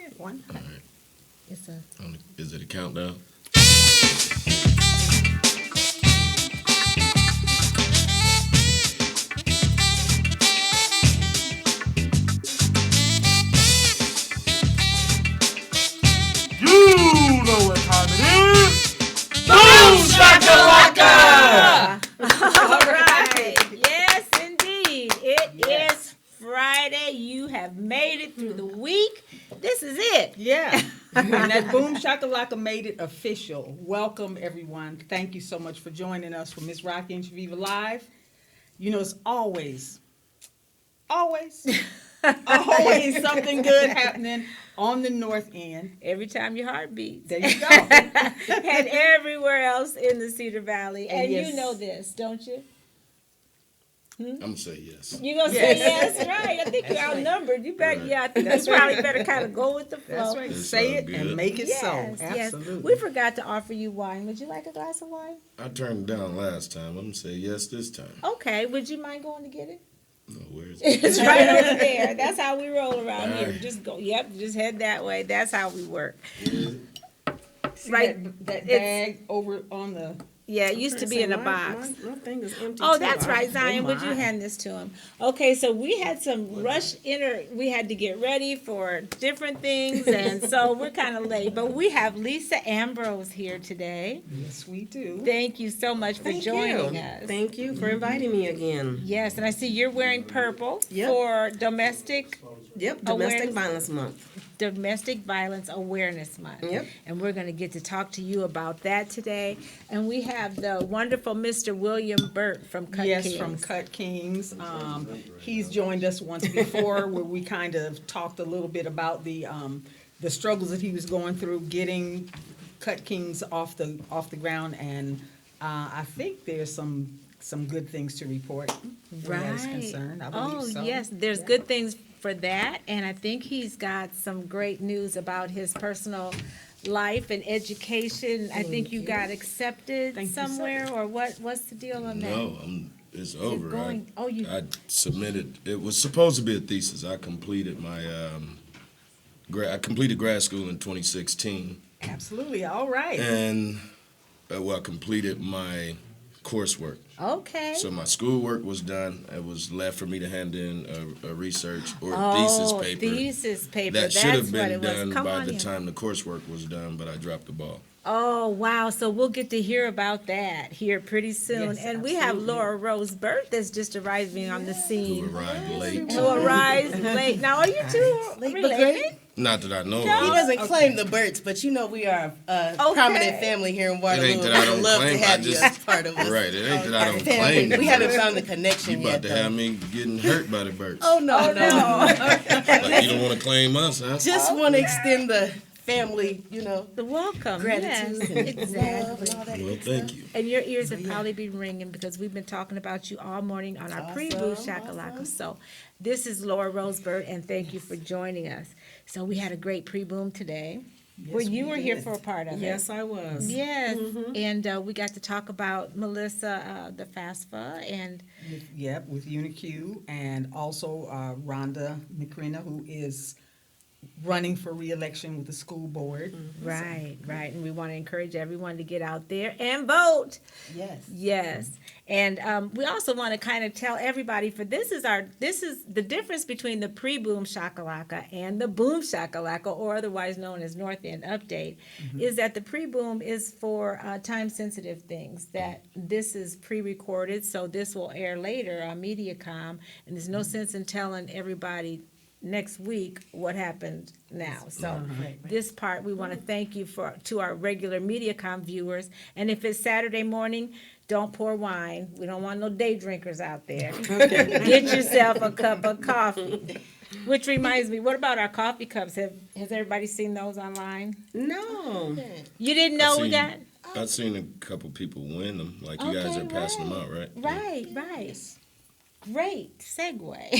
Yeah, one. All right. It's a Is it a countdown? You know what time it is. Boom shakalaka! all right. Yes, indeed. It is Friday. You have made it through the week. This is it. Yeah. And that Boom Shakalaka made it official. Welcome, everyone. Thank you so much for joining us for Miss Rocki and Chaveevah Live. You know, it's always something good happening on the North End. Every time your heart beats. There you go. And everywhere else in the Cedar Valley. And yes. you know this, don't you? I'm going to say yes. You gonna say yes, right? I think you're outnumbered. You better, Right. yeah. I think you probably better kind of go with the flow. That's right. It's Say all it and good. make it Yes, so. yes. Absolutely. We forgot to offer you wine. Would you like a glass of wine? I turned it down last time. I'm going to say yes this time. Okay. Would you mind going to get it? No, where is it? It's right over there. That's how we roll around here. Alright. Just go. Yep. Just head that way. That's how we work. See Right. that It's- bag over on the... Yeah. It used to be in a box. My thing is empty. Oh, too. that's right, Zion. Would you my. hand this to him? Okay, so we had some we had to get ready for different things, and so we're kind of late. But we have Lisa Ambrose here today. Yes, we do. Thank you so much for Thank joining you. us. Thank you for inviting me again. Yes, and I see you're wearing purple Yep. for Domestic Yep, Awareness. Domestic Violence Month. Violence Awareness Month. Yep. And we're going to get to talk to you about that today. And we have the wonderful Mr. William Burt from Cut Yes, Kings. from Cut Kings. He's joined us once before where we kind of talked a little bit about the struggles that he was going through getting Cut Kings off the ground, and I think there's some good things to report where that is concerned. I believe Oh, so. yes, there's Yeah. good things for that, and I think he's got some great news about his personal life and education. I think you got accepted Thank you, somewhere, or what's the deal on that? No, it's over. going- I submitted. It was supposed to be a thesis. I completed my I completed grad school in 2016, Absolutely. All right. and I completed my coursework. Okay. So my schoolwork was done. It was left for me to hand in a research or thesis paper Thesis paper. that That's should have what been it was. done Come by on the in. time the coursework was done, but I dropped the ball. Oh, wow. So we'll get to hear about that here pretty soon. Yes, and we have absolutely. Laura Rose Burt that's just arriving on the Who scene. arrived late. Who arrives late. Now, are you two related? Not that I know He of. doesn't claim the Burts, but you know we are a prominent family here in Waterloo. ain't that I We don't would love claim, to I have you just- as part of us. Right, it ain't that I don't Family. claim. We the haven't Burts. found the connection You yet, about to though. have me getting hurt by the birds. Oh, no, no. Like you don't want to claim us, huh? Just want to extend the family, The welcome. gratitude Yes, and love exactly. and all that Well, good thank stuff. you. And your ears have probably been ringing because we've been talking about you all morning on our pre-boo Awesome, shakalaka. awesome. So this is Laura Rosebird, and thank you for joining us. So we had a great pre-boom today. Yes, Well, you we were here did. for a part of it. Yes, I was. Yes, and we got to talk about Melissa, the FAFSA, and Yep, with UniQ, and also Rhonda McCrena, who is running for re-election with the school board. right, and we want to encourage everyone to get out there and vote. Yes. Yes, and we also want to kind of tell everybody, for this is the difference between the pre-boom shakalaka and the boom shakalaka, or otherwise known as North End Update, is that the pre-boom is for time-sensitive things. That this is pre-recorded, so this will air later on MediaCom, and there's no sense in telling everybody next week what happened now. So this part, we want to thank you to our regular MediaCom viewers. And if it's Saturday morning, don't pour wine. We don't want no day drinkers out there. Get yourself a cup of coffee. Which reminds me, what about our coffee cups? Has everybody seen those online? No. You didn't know we got? I've seen a couple people win them. Like you guys Okay, are passing them right. out, right? Right. Great segue.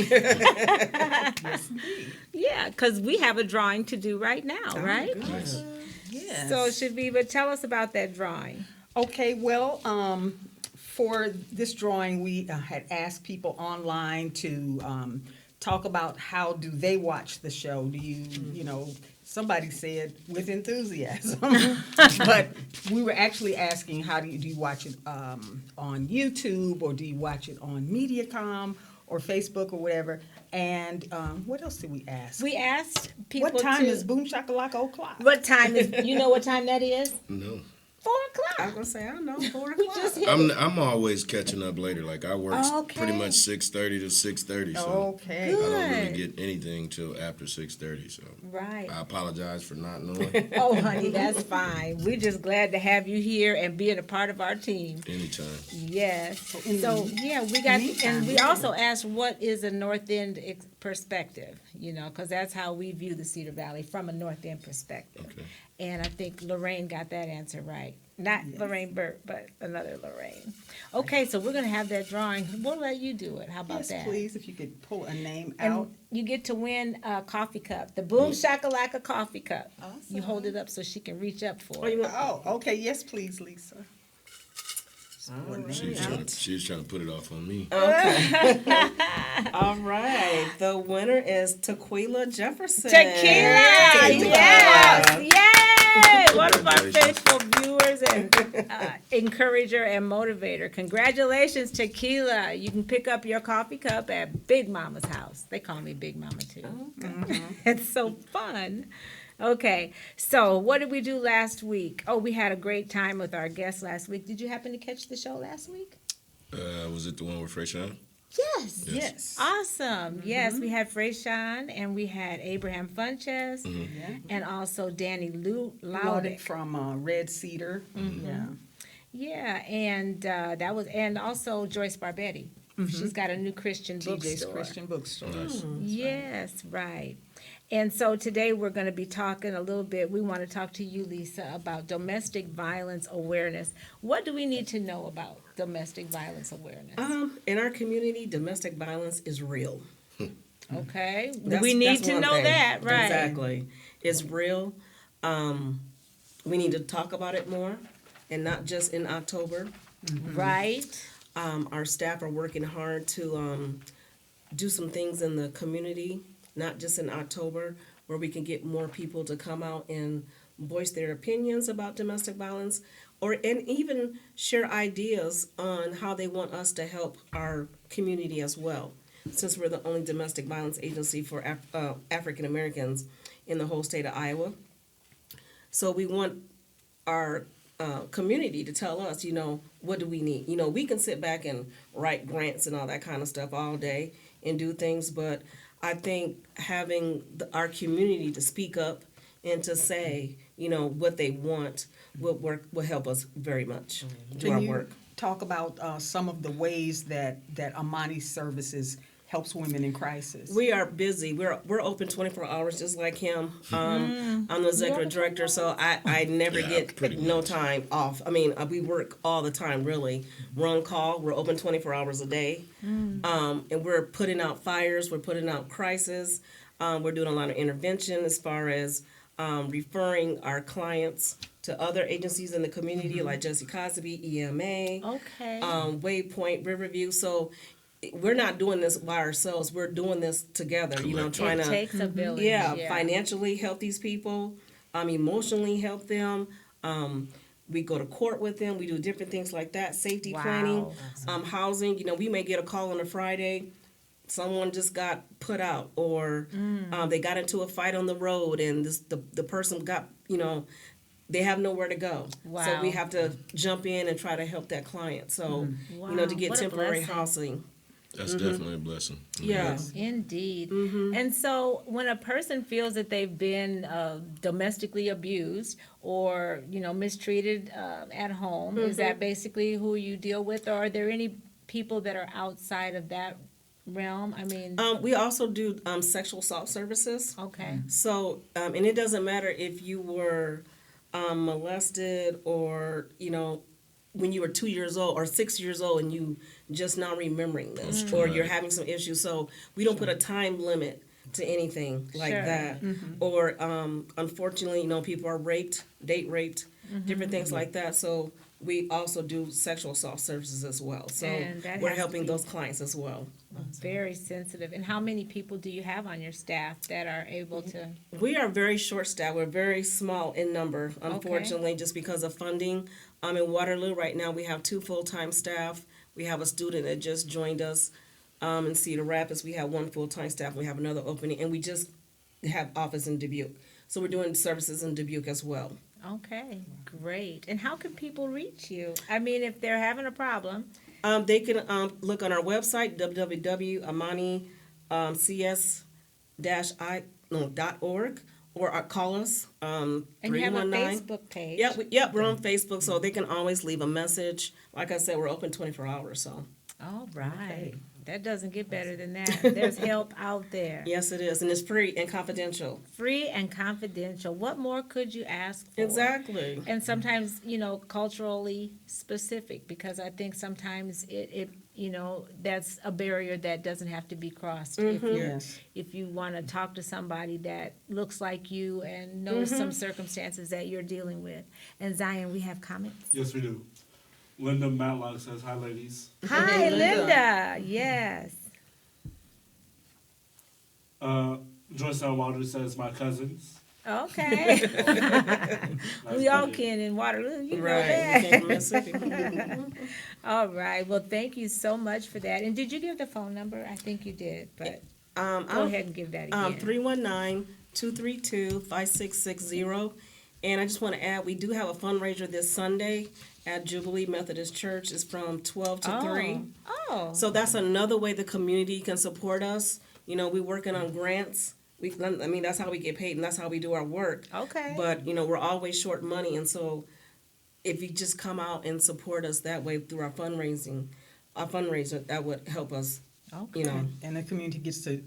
Yeah, because we have a drawing to do right now, right? Nice. Yes. So Chaveevah, tell us about that drawing. Okay, well, for this drawing, we had asked people online to talk about how do they watch the show. Do you, you know, somebody said with enthusiasm, but we were actually asking how do you watch it on YouTube, or do you watch it on MediaCom or Facebook or whatever? And what else did we ask? We asked people What time to, is Boom Shakalaka O'Clock? what time is, you know what time that is? No. 4 I o'clock. was gonna say, I don't know, 4 We o'clock. just hit I'm always catching up later. Like I work Okay. pretty much 6:30 to 6:30, so Okay. I don't really Good. get anything till after 6:30. So Right. I apologize for not knowing. Oh, honey, that's fine. We're just glad to have you here and being a part of our team. Anytime. Yes. in So, the yeah, we got, meantime, and we yeah. also asked what is a North End perspective, you know, because that's how we view the Cedar Valley, from a North End perspective. Okay. And I think Lorraine got that answer right. Not Lorraine Burt, but another Lorraine. Okay, so we're going to have that drawing. We'll let you do it. How about Yes, that? please, if you could pull a name out. And you get to win a coffee cup, the Boom Shakalaka coffee cup. You Awesome. hold it up so she can reach up for Oh, it. you want, Oh, okay, yes, please, Lisa. She was trying to put it off on me. all right. The winner is Tequila Jefferson. Tequila! Tequila. Yes! Yay! One of our faithful viewers and encourager and motivator. Congratulations, Tequila. You can pick up your coffee cup at Big Mama's house. They call me Big Mama, too. It's so fun. Okay, so what did we do last week? Oh, we had a great time with our guests last week. Did you happen to catch the show last week? Was it the one with Frashon? Yes. Yes. Awesome. Yes, we had Frashon and we had Abraham Funches Yeah. and also Danny Laudick Laudick. from Red Cedar. Yeah. Yeah, and that was, and also Joyce Barbetti. She's got a new Christian TJ's bookstore. Christian Bookstore. Nice. Yes, right. And so today we're going to be talking a little bit. We want to talk to you, Lisa, about domestic violence awareness. What do we need to know about domestic violence awareness? In our community, domestic violence is real. Okay, That's- we need that's to one know thing. that, right? Exactly. It's real. We need to talk about it more, and not just in October. Right. Our staff are working hard to do some things in the community, not just in October, where we can get more people to come out and voice their opinions about domestic violence, and even share ideas on how they want us to help our community as well, since we're the only domestic violence agency for African Americans in the whole state of Iowa. So we want our community to tell us, what do we need? We can sit back and write grants and all that kind of stuff all day and do things, but I think having our community to speak up and to say, what they want will help us very much do our Can you work. talk about some of the ways that Amani Services helps women in crisis? We are busy. We're open 24 hours, just like him. I'm the executive director, so I never Yeah, get pretty no much. time off. I mean, we work all the time, really. We're on call. We're open 24 hours a day, and we're putting out fires. We're putting out crisis. We're doing a lot of intervention as far as referring our clients to other agencies in the community, like Jesse Cosby, EMA, Okay. Waypoint, Riverview. So we're not doing this by ourselves. We're doing this together. Trying it to takes a village. financially help these people, emotionally help them. We go to court with them. We do different things like that. Safety Wow. planning, housing. We may get a call on a Friday. Someone just got put out, or they got into a fight on the road, and the person got, they have nowhere to go. So Wow. we have to jump in and try to help that client. So, Wow, to get what a temporary blessing. housing. That's definitely a blessing. Yeah. Indeed. And so when a person feels that they've been domestically abused or, mistreated at home, is that basically who you deal with? Or are there any people that are outside of that realm? I mean, We also do sexual assault services. okay. So, and it doesn't matter if you were molested or, when you were 2 years old or 6 years old and you just not remembering this, or you're having some issues. So we don't put a time limit to anything like Sure. that. Or unfortunately, people are raped, date raped, different things like that. So we also do sexual assault services as well. So And that we're has to helping be- those clients as well. Very sensitive. And how many people do you have on your staff that are able to? We are very short-staffed. We're very small in number, unfortunately, just because of funding. In Waterloo right now, we have 2 full-time staff. We have a student that just joined us. In Cedar Rapids, we have 1 full-time staff. We have another opening, and we just have office in Dubuque. So we're doing services in Dubuque as well. Okay, great. And how can people reach you? I mean, if they're having a problem, They can look on our website, www.amanics-i.org, or call us, and you have a 319. Facebook page. Yep, we're on Facebook, so they can always leave a message. Like I said, we're open 24 hours, so. All right. That doesn't get better than that. There's help out there. Yes, it is, and it's free and confidential. Free and confidential. What more could you ask for? Exactly. And sometimes, culturally specific, because I think sometimes it that's a barrier that doesn't have to be crossed. Yes. If you want to talk to somebody that looks like you and knows some circumstances that you're dealing with. And Zion, we have comments. Yes, we do. Linda Matlock says, "Hi, ladies." Hi, Linda. Linda. Yes. Joyce L. Wilder says, "My cousins." Okay. That's We all pretty. can in Waterloo, you know Right. that. We came from Mississippi. All right. Well, thank you so much for that. And did you give the phone number? I think you did, but go I'll- ahead and give that again. 319-232-5660. And I just want to add, we do have a fundraiser this Sunday at Jubilee Methodist Church. It's from 12 to 3. Oh. So that's another way the community can support us. We're working on grants. That's how we get paid, and that's how we do our work. Okay. But, we're always short money, and so if you just come out and support us that way through our fundraiser, that would help us, Okay. And the community gets to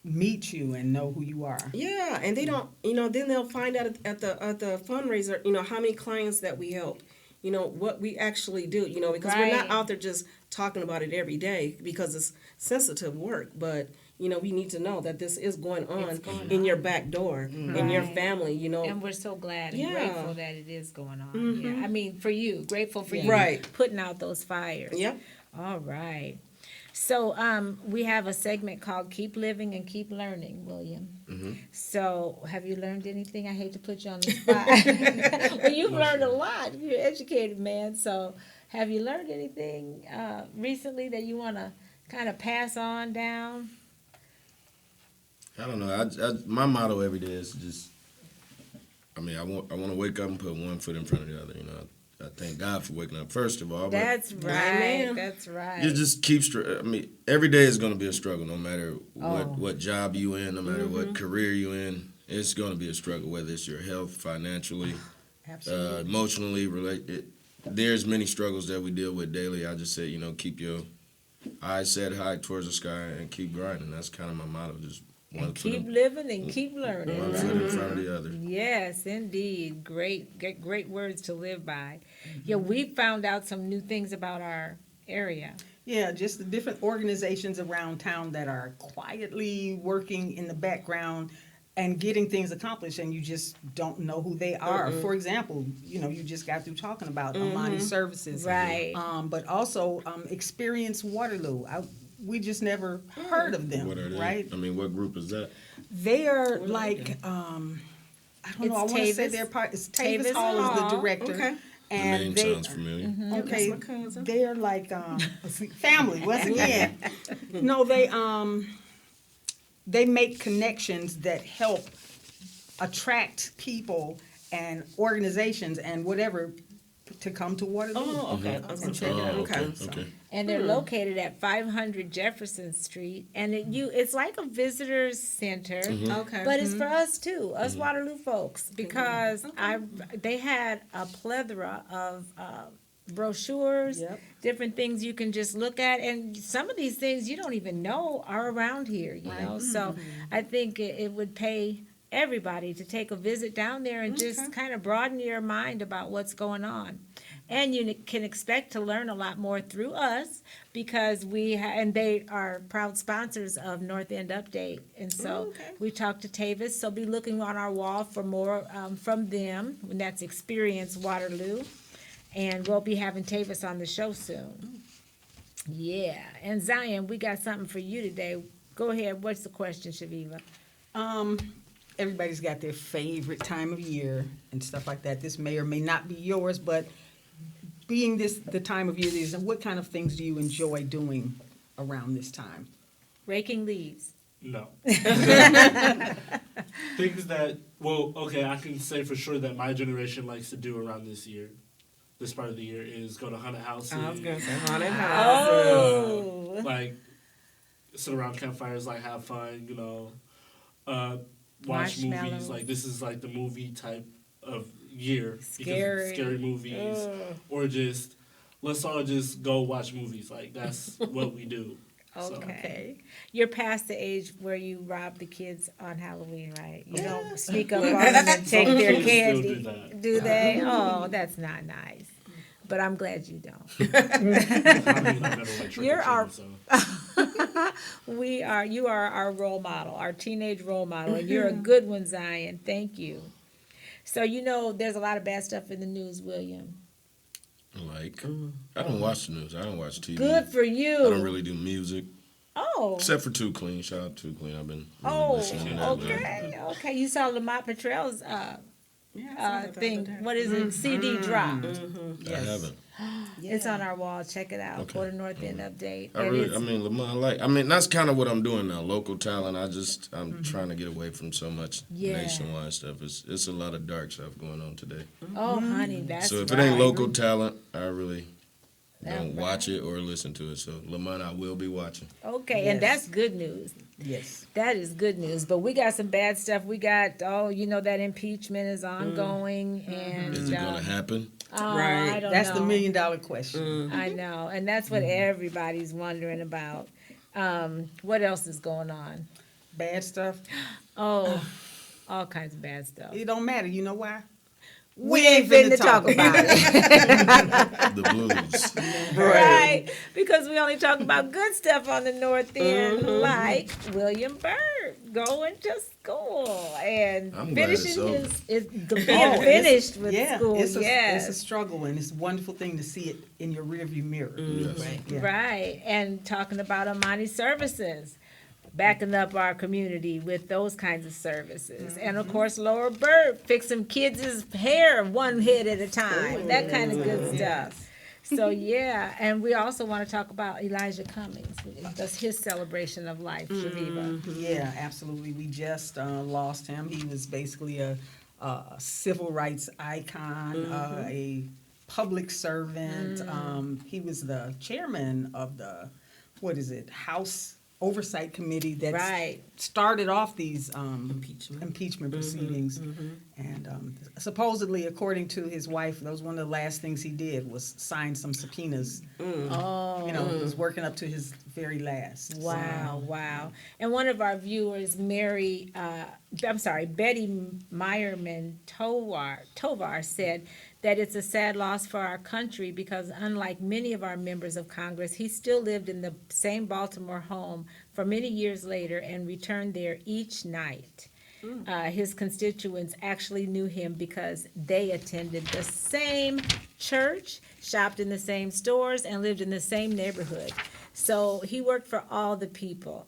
meet you and know who you are. Yeah, and they don't, then they'll find out at the fundraiser, how many clients that we help, what we actually do, because we're not Right. out there just talking about it every day because it's sensitive work, but, we need to know that this is going on in your back door, in your Right. family, And we're so glad and Yeah. grateful that it is going on. Yeah. I mean, for you, grateful for you Right. putting out those fires. Yep. All right. So we have a segment called Keep Living and Keep Learning, William. So have you learned anything? I hate to put you on the spot. Well, you've learned a lot. You're an educated man. So have you learned anything recently that you want to kind of pass on down? I don't know. My motto every day is just, I want to wake up and put one foot in front of the other. I thank God for waking up first of all. But That's right. Amen. That's right. you just keep. Every day is going to be a struggle, no matter what job you in, no matter what career you in. It's going to be a struggle, whether it's your health, financially, Absolutely. emotionally. There's many struggles that we deal with daily. I just say, keep your eyes set high towards the sky and keep grinding. That's kind of my motto. Just one And foot keep in, living and keep learning. one foot in front of the other. Yes, indeed. Great words to live by. Yeah, we found out some new things about our area. Yeah, just the different organizations around town that are quietly working in the background and getting things accomplished, and you just don't know who they are. For example, you just got through talking about Amani Services. Right. But also Experience Waterloo. We just never heard of them, What are they? right? What group is that? They are like, I don't know, I It's want to say Tavis. they're part, it's Tavis Tavis Hall is the Hall. director. Okay. The And name they, sounds familiar. okay, That's my cousin. they're like, family, once again. No, they make connections that help attract people and organizations and whatever to come to Waterloo. Oh, okay. I was gonna check it out. Okay. And they're located at 500 Jefferson Street. And it's like a visitor's center. Okay. But it's for us too, us Waterloo folks, because they had a plethora of brochures, Yep. different things you can just look at, and some of these things you don't even know are around here, you know. So I think it would pay everybody to take a visit down there and just kind of broaden your mind about what's going on. And you can expect to learn a lot more through us because and they are proud sponsors of North End Update. And so we talked to Tavis, so be looking on our wall for more from them, and that's Experience Waterloo. And we'll be having Tavis on the show soon. Yeah. And Zion, we got something for you today. Go ahead. What's the question, Chaveevah? Everybody's got their favorite time of year and stuff like that. This may or may not be yours, but being this the time of year, what kind of things do you enjoy doing around this time? Raking leaves. No. Things that, well, okay, I can say for sure that my generation likes to do around this part of the year, is go to haunted houses. I was gonna say haunted houses. Oh. Like, sit around campfires, like, have fun, you know. Watch movies. Marshmallows. Like, this is like the movie type of year. Scary. Because scary movies. Ugh. Or just, let's all just go watch movies. Like, that's what we do. So. Okay. You're past the age where you rob the kids on Halloween, right? You don't sneak up on them and take Some their kids still candy. do that. Do they? Oh, that's not nice. But I'm glad you don't. I mean, I never went trick-or-treating, You're our- so. You are our role model, our teenage role model, and you're a good one, Zion. Thank you. So you know there's a lot of bad stuff in the news, William. Like, I don't watch the news. I don't watch TV. Good for you. I don't really do music, Oh. except for Too Clean. Shout out to Too Clean. I've been really Oh, listening to that. okay, okay. You saw Lamont Petrell's thing. day. What is it? CD drop. I haven't. It's on our wall. Check it out. Okay. For the North End update. I mean, Lamont, that's kind of what I'm doing now. Local talent. I'm trying to get away from so much Yeah. nationwide stuff. It's a lot of dark stuff going on today. Oh, honey, that's So if right. it ain't local talent, I really That's don't watch it or listen to it. So Lamont, I will be watching. Okay, and Yes. that's good news. Yes. That is good news. But we got some bad stuff. We got, that impeachment is ongoing. And Is it gonna happen? I don't That's know. the $1,000,000 question. I know. And that's what everybody's wondering about. What else is going on? Bad stuff. Oh, all kinds of bad stuff. It don't matter. You know why? We ain't finna talk about it. The blues. Right. Because we only talk about good stuff on the North End, like William Byrd going to school and I'm glad it's finishing over. being finished with school. It's Yes. a struggle, and it's a wonderful thing to see it in your rearview mirror. Yes. Yeah. Right. And talking about Amani services, backing up our community with those kinds of services. And of course, Laura Bird fixing kids' hair one head at a time, that kind of good stuff. So yeah, and we also want to talk about Elijah Cummings. That's his celebration of life, Chaveevah. Yeah, absolutely. We just lost him. He was basically a civil rights icon, a public servant. He was the chairman of the, House Oversight Committee that Right. started off these Impeachment. proceedings. And supposedly, according to his wife, that was one of the last things he did was sign some subpoenas. Oh. You know, he was working up to his very last. Wow, wow. And one of our viewers, Betty Meyerman Tovar said that it's a sad loss for our country because unlike many of our members of Congress, he still lived in the same Baltimore home for many years later and returned there each night. His constituents actually knew him because they attended the same church, shopped in the same stores, and lived in the same neighborhood. So he worked for all the people,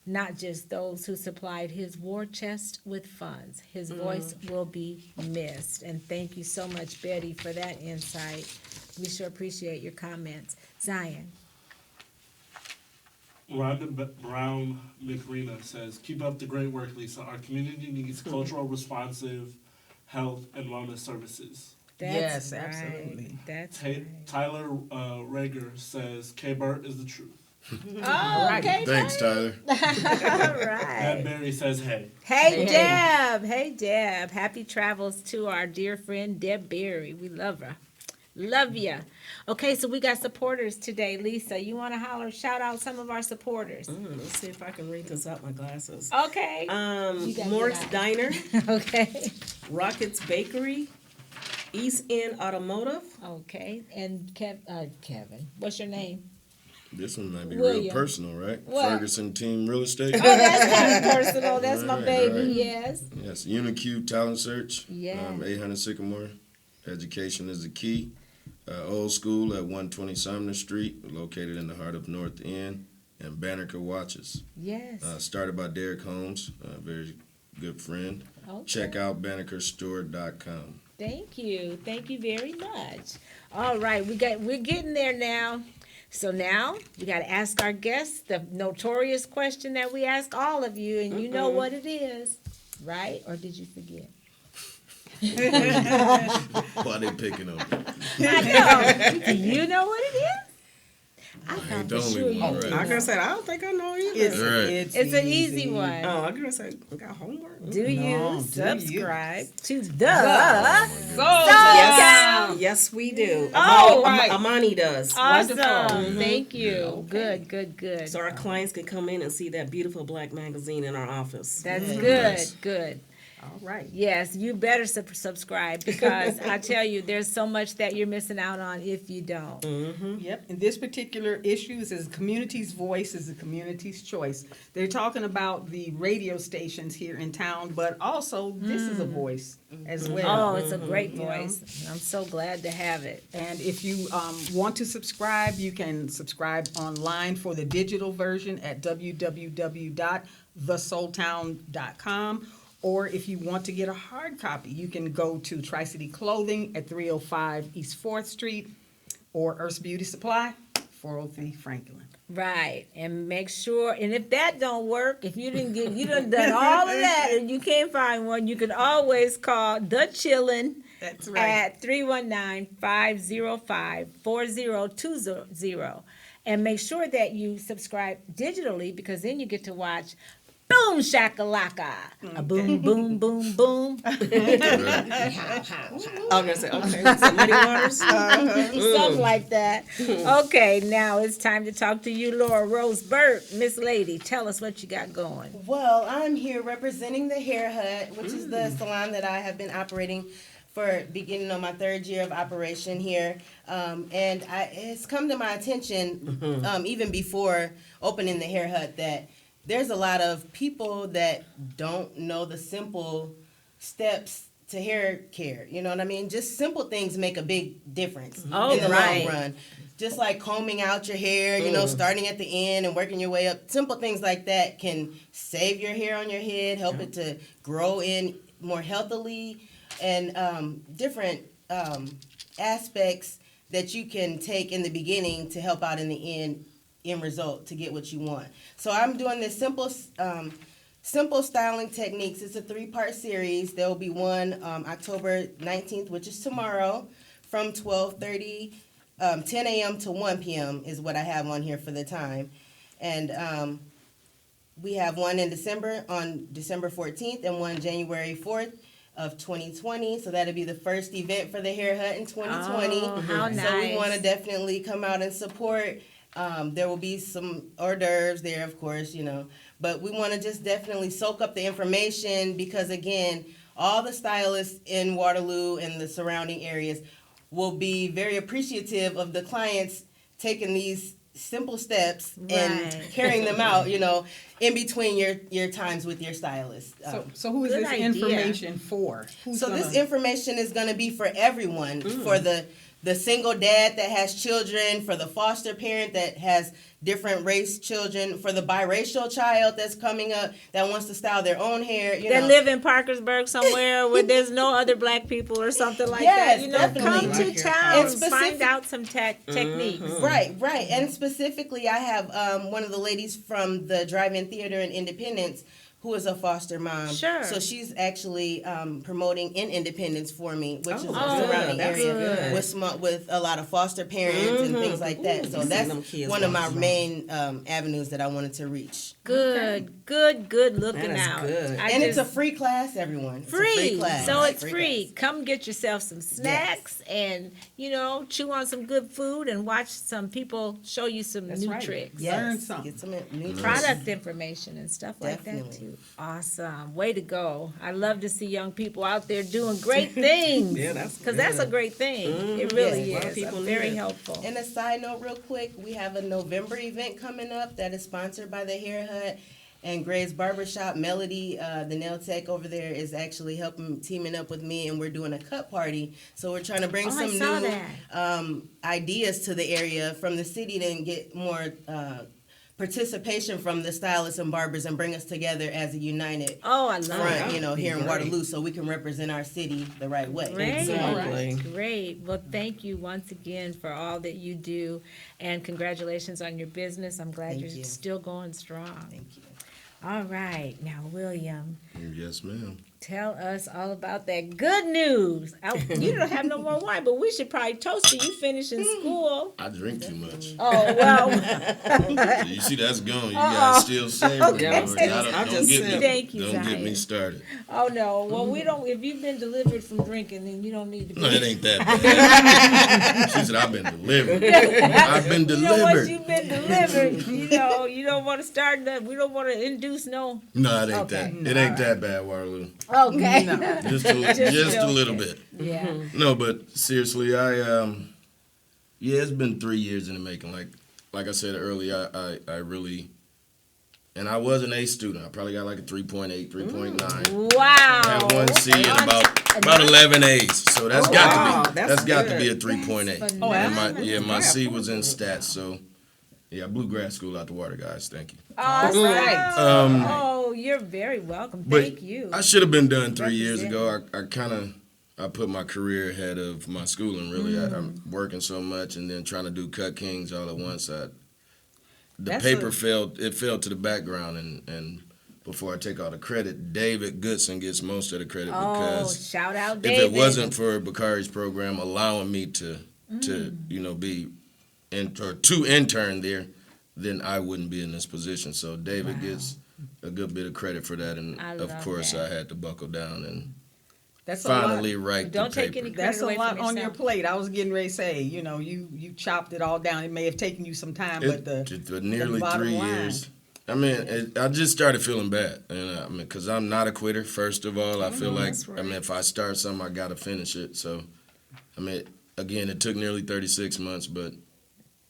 not just those who supplied his war chest with funds. His voice will be missed. And thank you so much, Betty, for that insight. We sure appreciate your comments. Zion. Rhonda Brown McRena says, keep up the great work, Lisa. Our community needs cultural responsive health and wellness services. Yes, right. absolutely. That's right. Tyler Rager says, K-Burt is the truth. Oh, okay. Thanks, Tyler. All And right. Barry says, hey. Hey, Deb. Hey, Deb. Happy travels to our dear friend, Deb Berry. We love her. Love ya. Okay, so we got supporters today. Lisa, you want to shout out some of our supporters? Let's see if I can read this out my glasses. Okay. You got Morris good Diner, Okay. Rockets Bakery, East End Automotive. Okay. And Kevin, what's your name? This one might be William. real personal, right? What? Ferguson Team Real Estate. Oh, that's kind of personal. That's my Right, baby. right. Yes. Yes, UniQ Talent Search. Yeah. 800 Sycamore. Education is the key. Old School at 120 Sumner Street, located in the heart of North End, and Banneker Watches. Yes. Started by Derek Holmes, a very good friend. Okay. Check out bannekerstore.com. Thank you. Thank you very much. All right, we're getting there now. So now we got to ask our guests the notorious question that we ask all of you, and you know what it is, right? Or did you forget? Why they picking on me? I know. Do you know what it is? I ain't thought the for only sure you one, would right? I know. gonna say I don't think I know either. It's an easy one. Oh, I gonna say I got homework. Do you No, do you? subscribe to the Yes. Yes, we do. Oh, right. Amani does. Awesome. Wonderful. Thank you. Good. So our clients can come in and see that beautiful black magazine in our office. That's Yeah. good. Nice. Good. All right. Yes, you better subscribe because I tell you, there's so much that you're missing out on if you don't. Yep, and this particular issue is the community's voice is the community's choice. They're talking about the radio stations here in town, but also this is a voice as well. Oh, it's a great You know? voice. I'm so glad to have it. And if you want to subscribe, you can subscribe online for the digital version at www.thesoultown.com. Or if you want to get a hard copy, you can go to Tri-City Clothing at 305 East 4th Street or Earth's Beauty Supply, 403 Franklin. Right, and make sure. And if that don't work, if you done all of that, and you can't find one, you can always call the Chillin' That's right. at 319-505-4020, and make sure that you subscribe digitally because then you get to watch. Boom shakalaka, a boom boom boom boom. I'm gonna say okay. So Muddy Waters. Something like that. Okay, now it's time to talk to you, Laura Rose Burke. Miss Lady, tell us what you got going. Well, I'm here representing the Hair Hut, which is the salon that I have been operating for beginning on my 3rd year of operation here. It's come to my attention, even before opening the Hair Hut, that there's a lot of people that don't know the simple steps to hair care. You know what I mean? Just simple things make a big difference in the right. long run. Just like combing out your hair, you know, starting at the end and working your way up. Simple things like that can save your hair on your head, help it to grow in more healthily, and different aspects that you can take in the beginning to help out in the end result to get what you want. So I'm doing this simple styling techniques. It's a 3-part series. There will be one October 19th, which is tomorrow, from 12:30, 10 a.m. to 1 p.m. is what I have on here for the time. And we have one in December, on December 14th, and one January 4th of 2020. So that'll be the first event for the Hair Hut in 2020. Oh, how So we nice. want to definitely come out and support. There will be some hors d'oeuvres there, of course, you know. But we want to just definitely soak up the information because, again, all the stylists in Waterloo and the surrounding areas will be very appreciative of the clients taking these simple steps and Right. carrying them out, you know, in between your times with your stylist. So who is Good this idea. information for? Who's So this gonna- information is going to be for everyone, for the single dad that has children, for the foster parent that has different race children, for the biracial child that's coming up that wants to style their own hair. You That know. live in Parkersburg somewhere where there's no other black people or something like Yes, that. You know, definitely. come to town, And specific- find out some techniques. Right. And specifically, I have one of the ladies from the Drive-In Theater in Independence who is a foster mom. Sure. So she's actually promoting in Independence for me, which is a Oh, surrounding that's area good. with a lot of foster parents and things like that. So Seeing that's them kids one of my walking around. main avenues that I wanted to reach. Good looking That is out. good. And it's a free class, everyone. It's a free. class. So it's free. class. Come get yourself some snacks and, you know, chew on some good food and watch some people show you some That's new right. tricks. Yeah. Learn Yes, something. get some new Product information and stuff like that Definitely. too. Awesome. Way to go. I love to see young people out there doing great things. Yeah, that's Because that's a good. great thing. It really Yes, a lot of is. people Very need it. helpful. And a side note real quick, we have a November event coming up that is sponsored by the Hair Hut. And Gray's Barbershop, Melody, the nail tech over there, is actually teaming up with me, and we're doing a cut party. So we're trying to bring Oh, I some saw new that. ideas to the area from the city to get more participation from the stylists and barbers and bring us together as a united Oh, I love front, it. here in Waterloo, so we can represent our city the right way. Great, Exactly. great. Well, thank you once again for all that you do, and congratulations on your business. I'm glad Thank you're you. still going strong. Thank you. All right, now William, Yes, ma'am. tell us all about that good news. You don't have no more wine, but we should probably toast to you finishing school. I drink too much. Oh well, You see, that's gone. You guys still savoring. Yeah, Lord. I'll Don't just get me, sip. Thank you, don't get Zion. me started. oh no. Well, we don't. If you've been delivered from drinking, then you don't need to be. No, it ain't that bad. She said, I've been delivered. I've been You know, once delivered. you've been delivered, you don't want to start that. We don't want to induce no. No, it ain't Okay. that. It ain't that bad, Waterloo. Okay. Just a little bit. Yeah. No, but seriously, it's been 3 years in the making. Like I said earlier, I really, and I was an A student. I probably got like a 3.8, 3.9. Wow. Had one C and about 11 A's. So that's wow. got That's to be a good. 3.8. That's And my C was in stats. So yeah, bluegrass school out the water, guys. Thank you. Awesome. Right. Oh, you're very welcome. But Thank you. I should have been done 3 years Represent. ago. I put my career ahead of my schooling. Really, I'm working so much and then trying to do Cut Kings all at once. The That's paper a- fell to the background, and before I take all the credit, David Goodson gets most of the credit Oh, because shout out if David. it wasn't for Bakari's program allowing me to be to intern there, then I wouldn't be in this position. So David gets a good bit of credit for that, and I of love course that. I had to buckle down and That's finally a lot. write Don't the take paper. any That's a away lot from on your yourself. plate. I was getting ready to say, you chopped it all down. It may have taken you some time, but Nearly bottom 3 line. years. I mean, I just started feeling bad, and because I'm not a quitter. First of all, I feel like if I start something, I gotta finish it. So, again, it took nearly 36 months, but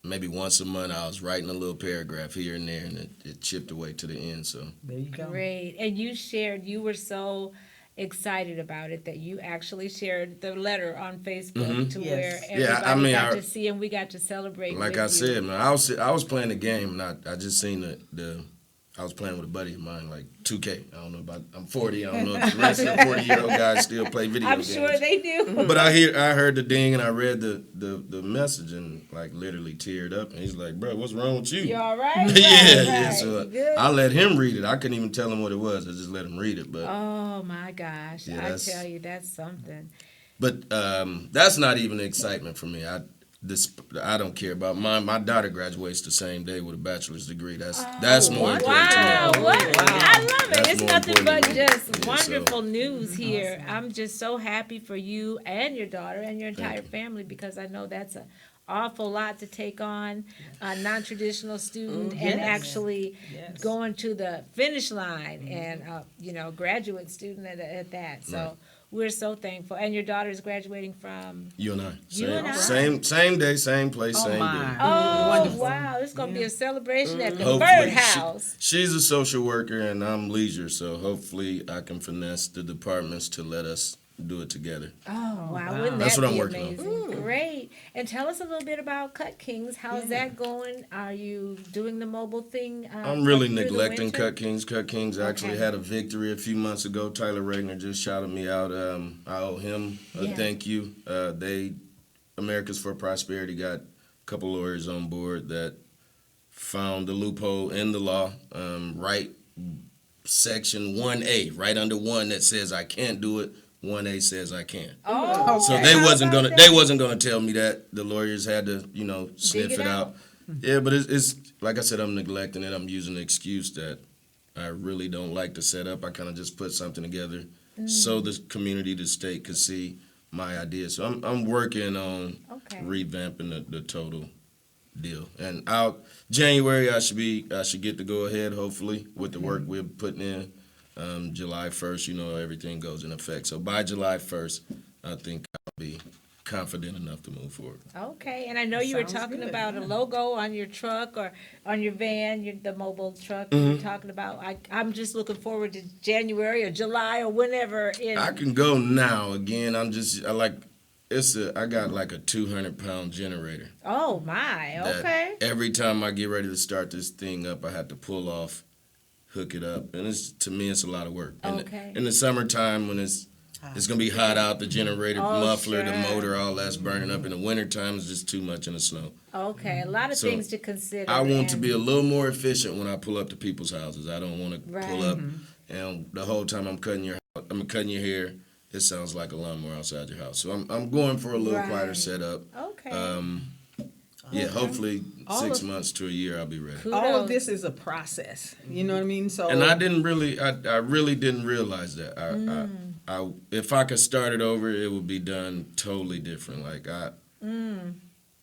maybe once a month I was writing a little paragraph here and there, and it chipped away to the end. So, there you go. Great. And you were so excited about it that you actually shared the letter on Facebook to Yes. where Yeah, everybody got to see and we got to celebrate like with I you. said, man, I was playing the game, and I just seen I was playing with a buddy of mine, like 2K. I don't know about. I'm 40. I don't know if the rest of the 40-year-old guys still play video I'm games. sure they do. But I heard the ding and I read the message and like literally teared up. And he's like, "Bro, what's wrong with you?" You all right? Yeah. Right. So You good? I let him read it. I couldn't even tell him what it was. I just let him read it. But Oh my gosh. Yeah, I that's- tell you, that's something. that's not even the excitement for me. I don't care about mine. My daughter graduates the same day with a bachelor's degree. That's more important Wow, to me. what? I love it. That's It's more nothing important but to me. just Yeah, so- wonderful news here. I'm just so happy for you and your daughter and your entire you. family because I know that's an awful lot to take on, a non-traditional student and Yes. actually Yes. going to the finish line and, graduate student at that. So Right. we're so thankful. And your daughter is graduating from... You and I. You and I. Same day, same place, Oh, same my. day. Oh, Wonderful. wow. It's going to be a celebration at the Hopefully, birdhouse. she's a social worker and I'm leisure, so hopefully I can finesse the departments to let us do it together. Oh, wow. wow. Wouldn't That's that what I'm be working on. amazing? Great. And tell us a little bit about Cut Kings. How's that going? Are you doing the mobile thing? I'm really through the neglecting winter? Cut Kings. Cut Kings actually Okay. had a victory a few months ago. Tyler Regner just shouted me out. I owe him a Yeah. thank you. Americans for Prosperity got a couple lawyers on board that found the loophole in the law, right section 1A, right under 1 that says I can't do it. 1A says I can. Oh, So okay. they How wasn't about gonna tell me that. The lawyers had to sniff it it out. out. Yeah, but it's like I said, I'm neglecting it. I'm using the excuse that I really don't like to set up. I kind of just put something together so the community, the state could see my idea. So I'm working on Okay. revamping the total deal. And out January I should get to go ahead hopefully with the work we're putting in. July 1st, everything goes in effect. So by July 1st, I think I'll be confident enough to move forward. Okay, and I know you were Sounds talking good, about a yeah. logo on your truck or on your van, the mobile truck you were talking about. I'm just looking forward to January or July or whenever. I can go now. Again, I got like a 200-pound generator. Oh my, That okay. every time I get ready to start this thing up, I have to pull off, hook it up, and to me it's a lot of work. Okay. In the summertime when it's gonna be hot out, the generator, Oh, muffler, the sure. motor, all that's burning up. In the wintertime, it's just too much in the snow. Okay, a lot of So, things to consider. I want to and- be a little more efficient when I pull up to people's houses. I don't want to Right. pull up and the whole time I'm cutting your hair, it sounds like a lawnmower outside your house. So I'm going for a little quieter Right. setup. Okay. Yeah, hopefully All 6 of- months to a year I'll be ready. Kudos. All of this is a process. You know what I mean? So And I really didn't realize that. I if I could start it over, it would be done totally different. Like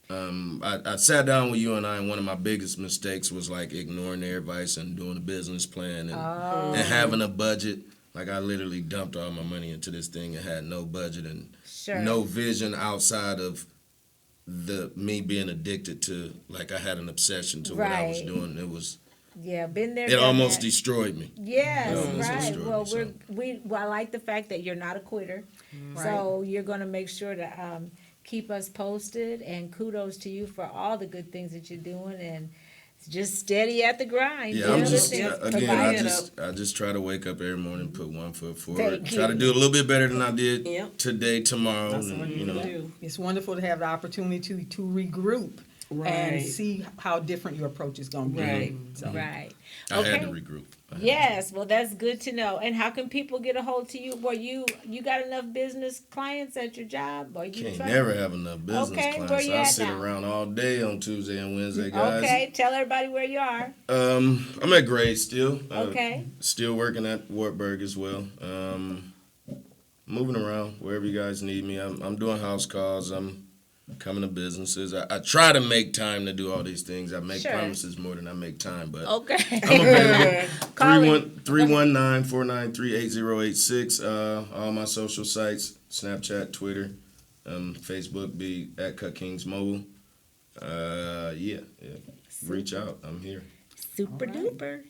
I sat down with you and one of my biggest mistakes was like ignoring their advice and doing a business plan and having a budget. Like I literally dumped all my money into this thing and had no budget and Sure. no vision outside of me being addicted to, like I had an obsession to what I was Right. doing. It was Yeah, been there. it done almost that. destroyed me. Yes, It almost right. destroyed Well, me, I like the fact that you're not a quitter. So you're going to make sure to keep us posted, and kudos to you for all the good things that you're doing, and just steady at the grind. Yeah, doing I'm the just things, again. providing- I just try to wake up every morning, put one foot forward, Thank try to you. do a little bit better than I did Yep. today, tomorrow, That's and what you you know. do. it's wonderful to have the opportunity to regroup and Right. see how different your approach is going to be. Right. So. Right. I had to Okay. regroup. Yes, well, that's good to know. And how can people get a hold to you? Well, you got enough business clients at your job, or you Can't try- never have enough business Okay, clients. where you I at sit now? around all day on Tuesday and Wednesday, guys. Okay, tell everybody where you are. I'm at Grade still. Okay. Still working at Wartburg as well. Moving around wherever you guys need me. I'm doing house calls. I'm coming to businesses. I try to make time to do all these things. I make Sure. promises more than I make time, but Okay. I'm available. Call it. 319-493-8086. All my social sites, Snapchat, Twitter, Facebook, be at Cut Kings Mobile. Yeah. Reach out. I'm here. Super duper.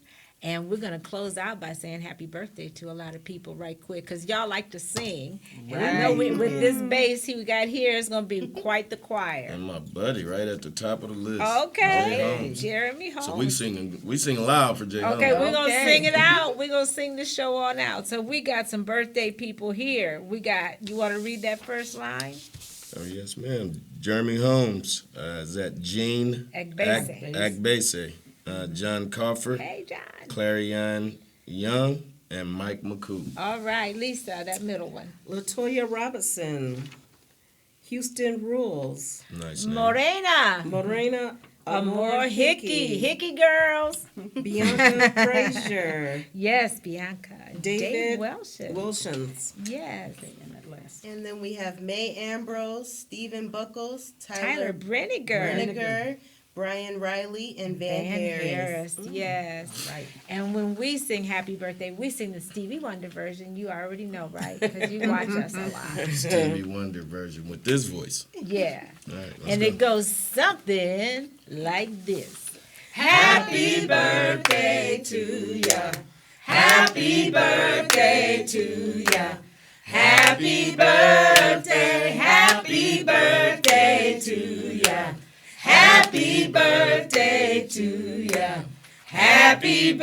And we're going to close out by saying happy birthday to a lot of people right quick, because y'all like to sing. And I know with this bass we got here, it's going to be quite the choir. And my buddy right at the top of the list. Jay Okay. Holmes. Jeremy Holmes. So we sing loud for Jay Okay, Holmes. we're going to Okay. sing it out. We're going to sing the show on out. So we got some birthday people here. You want to read that first line? Oh, yes, ma'am. Jeremy Holmes. Is that Jean Agbese. Agbese. John Coffer. Hey, John. Clarion Young, and Mike McCoo. All right, Lisa, that middle one. Latoya Robinson. Houston Rules. Nice name. Morena. Morena Amor Hickey. Hickey girls. Bianca Frazier. Yes, Bianca. David Welsh. Wilshins. Yes. And then we have May Ambrose, Stephen Buckles, Tyler Brenniger. Brenniger, Brian Riley, and Van Harris. Yes. Right. And when we sing happy birthday, we sing the Stevie Wonder version. You already know, right? Because you watch us a lot. Stevie Wonder version with this voice. Yeah. All right, let's And go. it goes something like this. Happy birthday to ya. Happy birthday to ya. Happy birthday, happy birthday to ya. Happy birthday to ya. Happy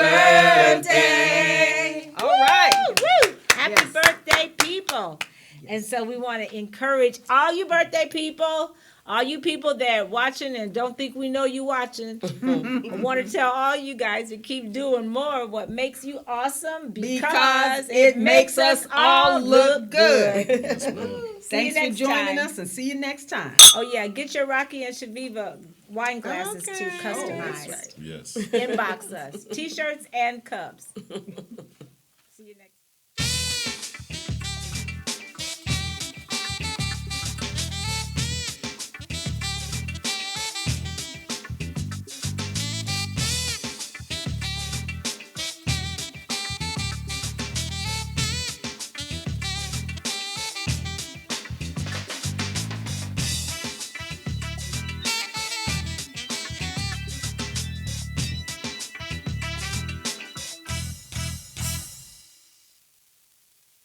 birthday. All right. Woo! Happy Yes. birthday, people. And so we want to encourage all you birthday people, all you people that are watching and don't think we know you watching. I want to tell all you guys to keep doing more of what makes you awesome, because it makes us all look good. Yes, ma'am. See you Thanks for next joining time. us, and see you next time. Oh yeah, get your Rocki and Chaveevah wine glasses too, Okay. customized. Oh, that's right. Yes. Inbox us, t-shirts and cups.